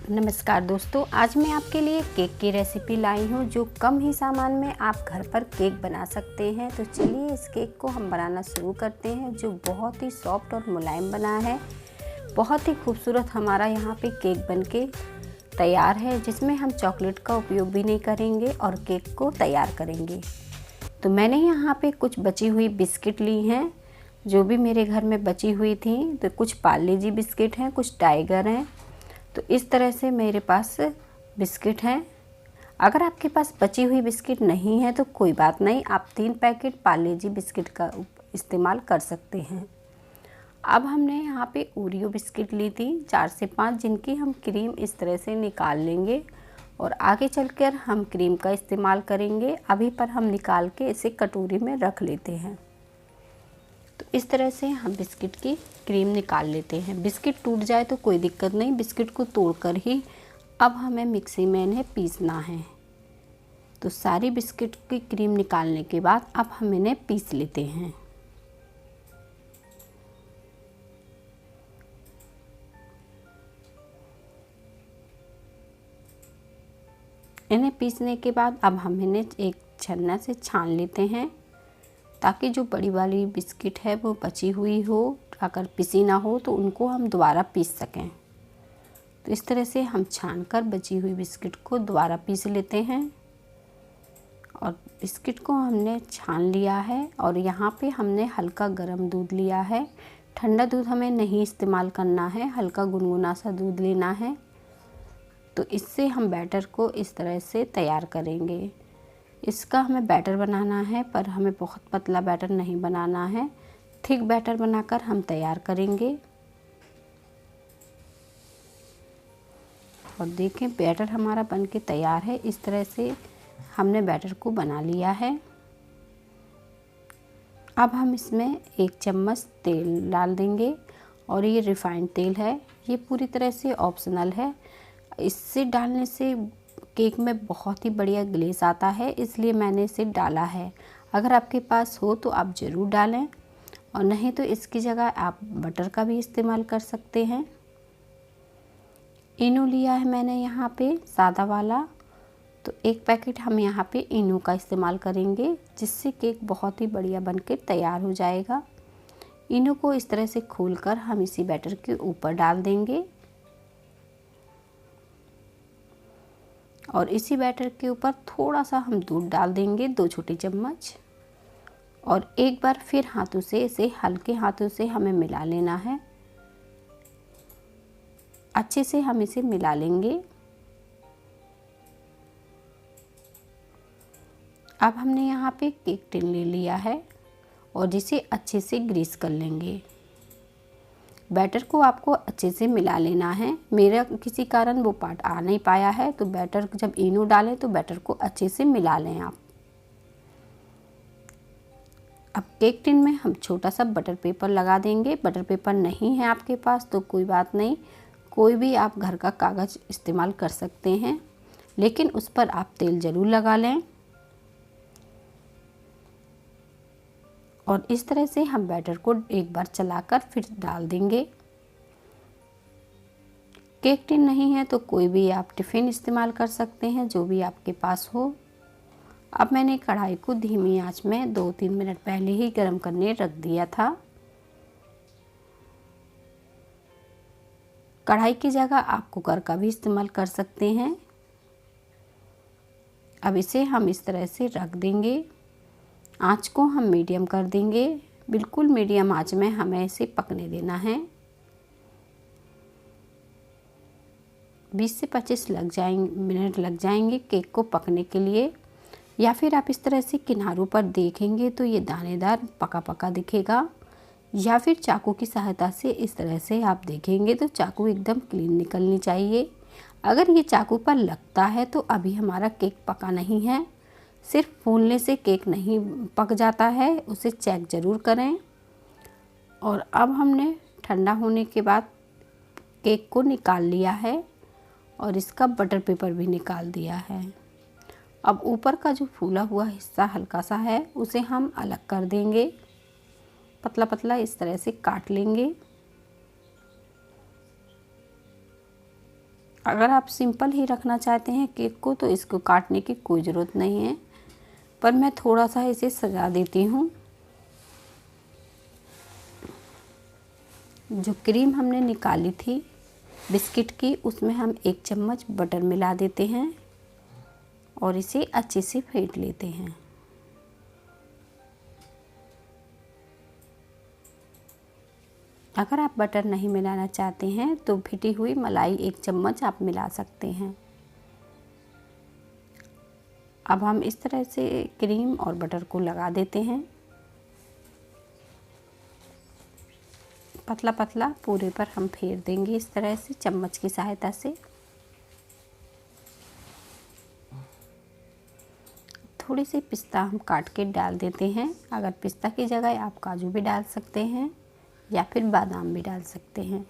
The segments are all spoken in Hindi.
नमस्कार दोस्तों, आज मैं आपके लिए केक की रेसिपी लाई हूँ जो कम ही सामान में आप घर पर केक बना सकते हैं। तो चलिए इस केक को हम बनाना शुरू करते हैं, जो बहुत ही सॉफ्ट और मुलायम बना है। बहुत ही खूबसूरत हमारा यहाँ पे केक बनके तैयार है, जिसमें हम चॉकलेट का उपयोग भी नहीं करेंगे और केक को तैयार करेंगे। तो मैंने यहाँ पे कुछ बची हुई बिस्किट ली हैं, जो भी मेरे घर में बची हुई थी। तो कुछ पार्ले जी बिस्किट हैं, कुछ टाइगर हैं। तो इस तरह से मेरे पास बिस्किट हैं। अगर आपके पास बची हुई बिस्किट नहीं है तो कोई बात नहीं, आप 3 पैकेट पार्ले जी बिस्किट का इस्तेमाल कर सकते हैं। अब हमने यहाँ पे ओरियो बिस्किट ली थी 4 से 5, जिनकी हम क्रीम इस तरह से निकाल लेंगे और आगे चलकर हम क्रीम का इस्तेमाल करेंगे। अभी पर हम निकाल के इसे कटोरी में रख लेते हैं। तो इस तरह से हम बिस्किट की क्रीम निकाल लेते हैं। बिस्किट टूट जाए तो कोई दिक्कत नहीं, बिस्किट को तोड़कर ही अब हमें मिक्सी में इन्हें पीसना है। तो सारी बिस्किट की क्रीम निकालने के बाद अब हम इन्हें पीस लेते हैं। इन्हें पीसने के बाद अब हम इन्हें एक छन्ना से छान लेते हैं, ताकि जो बड़ी वाली बिस्किट है वो बची हुई हो, अगर पिसी ना हो तो उनको हम दोबारा पीस सकें। तो इस तरह से हम छानकर बची हुई बिस्किट को दोबारा पीस लेते हैं। और बिस्किट को हमने छान लिया है और यहाँ पे हमने हल्का गर्म दूध लिया है। ठंडा दूध हमें नहीं इस्तेमाल करना है, हल्का गुनगुना सा दूध लेना है। तो इससे हम बैटर को इस तरह से तैयार करेंगे। इसका हमें बैटर बनाना है, पर हमें बहुत पतला बैटर नहीं बनाना है, थिक बैटर बनाकर हम तैयार करेंगे। और देखें बैटर हमारा बनके तैयार है। इस तरह से हमने बैटर को बना लिया है। अब हम इसमें 1 चम्मच तेल डाल देंगे और ये रिफाइंड तेल है, ये पूरी तरह से ऑप्शनल है। इससे डालने से केक में बहुत ही बढ़िया ग्लेस आता है, इसलिए मैंने इसे डाला है। अगर आपके पास हो तो आप ज़रूर डालें, और नहीं तो इसकी जगह आप बटर का भी इस्तेमाल कर सकते हैं। इनो लिया है मैंने यहाँ पे सादा वाला, तो 1 पैकेट हम यहाँ पे इनो का इस्तेमाल करेंगे, जिससे केक बहुत ही बढ़िया बनके तैयार हो जाएगा। इनो को इस तरह से खोलकर हम इसी बैटर के ऊपर डाल देंगे और इसी बैटर के ऊपर थोड़ा सा हम दूध डाल देंगे, 2 छोटे चम्मच। और एक बार फिर हाथों से इसे हल्के हाथों से हमें मिला लेना है। अच्छे से हम इसे मिला लेंगे। अब हमने यहाँ पे केक टिन ले लिया है और जिसे अच्छे से ग्रीस कर लेंगे। बैटर को आपको अच्छे से मिला लेना है। मेरा किसी कारण वो पार्ट आ नहीं पाया है, तो बैटर जब इनो डालें तो बैटर को अच्छे से मिला लें आप। अब केक टिन में हम छोटा सा बटर पेपर लगा देंगे। बटर पेपर नहीं है आपके पास तो कोई बात नहीं, कोई भी आप घर का कागज़ इस्तेमाल कर सकते हैं, लेकिन उस पर आप तेल ज़रूर लगा लें। और इस तरह से हम बैटर को एक बार चलाकर फिर डाल देंगे। केक टिन नहीं है तो कोई भी आप टिफ़िन इस्तेमाल कर सकते हैं, जो भी आपके पास हो। अब मैंने कढ़ाई को धीमी आंच में 2-3 मिनट पहले ही गर्म करने रख दिया था। कढ़ाई की जगह आप कुकर का भी इस्तेमाल कर सकते हैं। अब इसे हम इस तरह से रख देंगे। आंच को हम मीडियम कर देंगे, बिल्कुल मीडियम आंच में हमें इसे पकने देना है। 20 से 25 मिनट लग जाएंगे केक को पकने के लिए। या फिर आप इस तरह से किनारों पर देखेंगे तो ये दानेदार पका पका दिखेगा, या फिर चाकू की सहायता से इस तरह से आप देखेंगे तो चाकू एकदम क्लीन निकलनी चाहिए। अगर ये चाकू पर लगता है तो अभी हमारा केक पका नहीं है। सिर्फ फूलने से केक नहीं पक जाता है, उसे चेक ज़रूर करें। और अब हमने ठंडा होने के बाद केक को निकाल लिया है और इसका बटर पेपर भी निकाल दिया है। अब ऊपर का जो फूला हुआ हिस्सा हल्का सा है, उसे हम अलग कर देंगे। पतला पतला इस तरह से काट लेंगे। अगर आप सिंपल ही रखना चाहते हैं केक को तो इसको काटने की कोई ज़रूरत नहीं है, पर मैं थोड़ा सा इसे सजा देती हूँ। जो क्रीम हमने निकाली थी बिस्किट की, उसमें हम 1 चम्मच बटर मिला देते हैं और इसे अच्छे से फेंट लेते हैं। अगर आप बटर नहीं मिलाना चाहते हैं तो फेंटी हुई मलाई 1 चम्मच आप मिला सकते हैं। अब हम इस तरह से क्रीम और बटर को लगा देते हैं, पतला पतला पूरे पर हम फेर देंगे इस तरह से चम्मच की सहायता से। थोड़ी सी पिस्ता हम काट के डाल देते हैं। अगर पिस्ता की जगह आप काजू भी डाल सकते हैं या फिर बादाम भी डाल सकते हैं।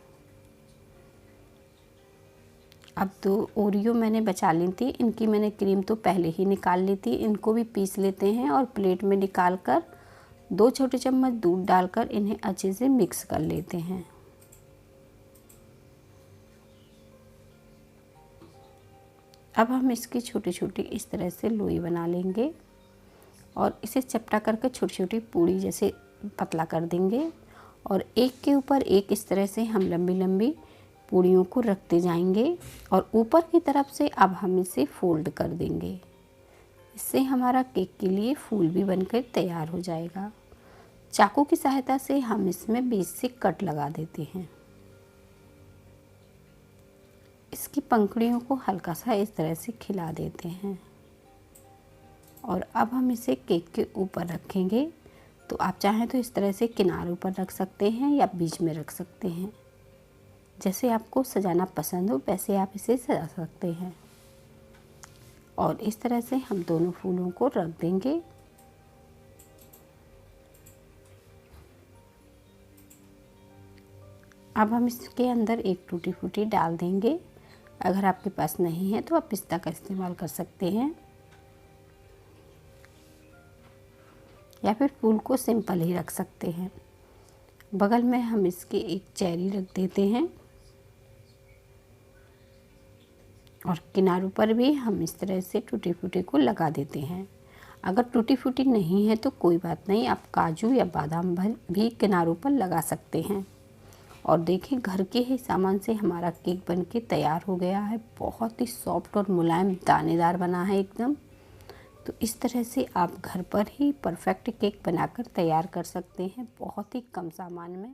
अब 2 ओरियो मैंने बचा ली थी, इनकी मैंने क्रीम तो पहले ही निकाल ली थी। इनको भी पीस लेते हैं और प्लेट में निकाल कर 2 छोटे चम्मच दूध डालकर इन्हें अच्छे से मिक्स कर लेते हैं। अब हम इसकी छोटी छोटी इस तरह से लोई बना लेंगे और इसे चपटा करके छोटी छोटी पूड़ी जैसे पतला कर देंगे और एक के ऊपर एक इस तरह से हम लंबी लंबी पूड़ियों को रखते जाएंगे और ऊपर की तरफ से अब हम इसे फोल्ड कर देंगे। इससे हमारा केक के लिए फूल भी बनकर तैयार हो जाएगा। चाकू की सहायता से हम इसमें बीच से कट लगा देते हैं। इसकी पंखुड़ियों को हल्का सा इस तरह से खिला देते हैं और अब हम इसे केक के ऊपर रखेंगे। तो आप चाहें तो इस तरह से किनारों पर रख सकते हैं या बीच में रख सकते हैं। जैसे आपको सजाना पसंद हो वैसे आप इसे सजा सकते हैं। और इस तरह से हम दोनों फूलों को रख देंगे। अब हम इसके अंदर एक टूटी फूटी डाल देंगे। अगर आपके पास नहीं है तो आप पिस्ता का इस्तेमाल कर सकते हैं या फिर फूल को सिंपल ही रख सकते हैं। बगल में हम इसके एक चेरी रख देते हैं और किनारों पर भी हम इस तरह से टूटी फूटी को लगा देते हैं। अगर टूटी फूटी नहीं है तो कोई बात नहीं, आप काजू या बादाम भी किनारों पर लगा सकते हैं। और देखिए घर के ही सामान से हमारा केक बनके तैयार हो गया है। बहुत ही सॉफ्ट और मुलायम दानेदार बना है एकदम। तो इस तरह से आप घर पर ही परफेक्ट केक बनाकर तैयार कर सकते हैं बहुत ही कम सामान में।